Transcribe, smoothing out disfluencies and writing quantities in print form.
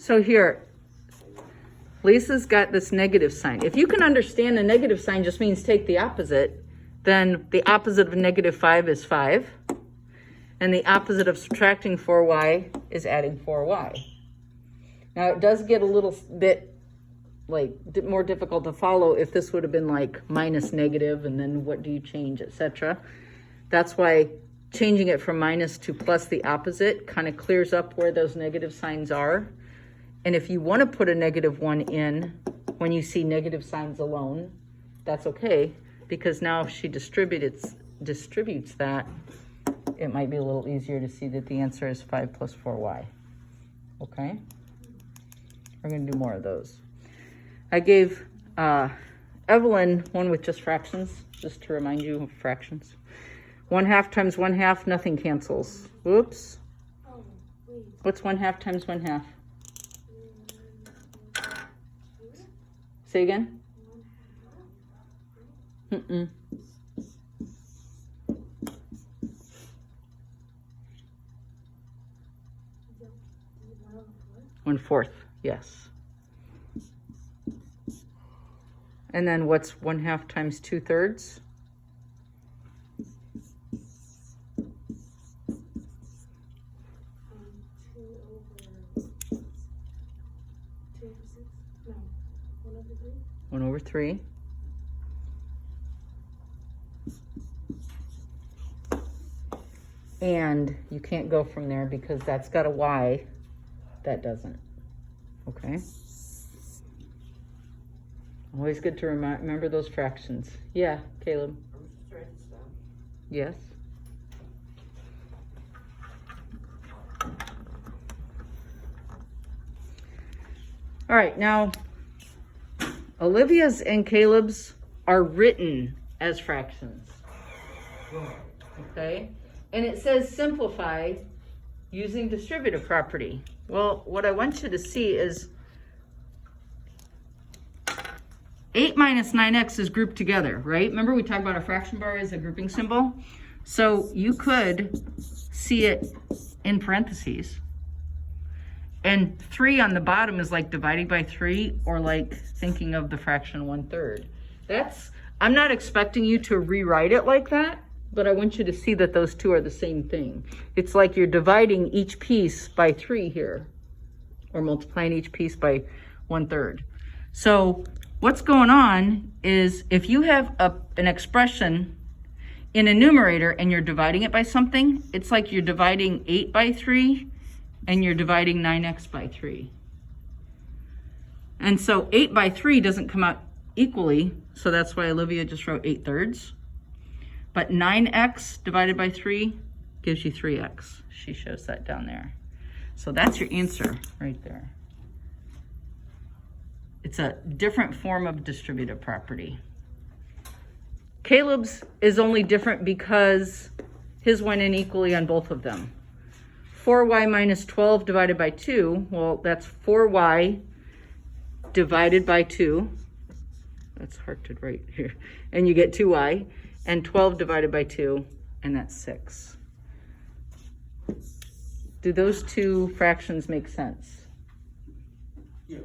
So here, Lisa's got this negative sign. If you can understand a negative sign just means take the opposite, then the opposite of negative 5 is 5. And the opposite of subtracting 4y is adding 4y. Now it does get a little bit more difficult to follow if this would have been like minus negative and then what do you change, etc. That's why changing it from minus to plus the opposite kind of clears up where those negative signs are. And if you want to put a negative 1 in when you see negative signs alone, that's okay, because now if she distributes that, it might be a little easier to see that the answer is 5 plus 4y. Okay? We're going to do more of those. I gave Evelyn one with just fractions, just to remind you of fractions. 1/2 times 1/2, nothing cancels. Whoops. What's 1/2 times 1/2? Say again? Mm-mm. 1/4, yes. And then what's 1/2 times 2/3? One over 3. And you can't go from there because that's got a y. That doesn't. Okay. Always good to remember those fractions. Yeah, Caleb. I'm just writing this down. Yes. All right, now Olivia's and Caleb's are written as fractions. Okay? And it says simplify using distributive property. Well, what I want you to see is 8 minus 9x is grouped together, right? Remember we talked about a fraction bar as a grouping symbol? So you could see it in parentheses. And 3 on the bottom is like dividing by 3 or like thinking of the fraction 1/3. I'm not expecting you to rewrite it like that, but I want you to see that those two are the same thing. It's like you're dividing each piece by 3 here, or multiplying each piece by 1/3. So what's going on is if you have an expression in a numerator and you're dividing it by something, it's like you're dividing 8 by 3 and you're dividing 9x by 3. And so 8 by 3 doesn't come out equally, so that's why Olivia just wrote 8/3. But 9x divided by 3 gives you 3x. She shows that down there. So that's your answer right there. It's a different form of distributive property. Caleb's is only different because his went in equally on both of them. 4y minus 12 divided by 2, well, that's 4y divided by 2. That's hard to write here. And you get 2y. And 12 divided by 2, and that's 6. Do those two fractions make sense? Yeah.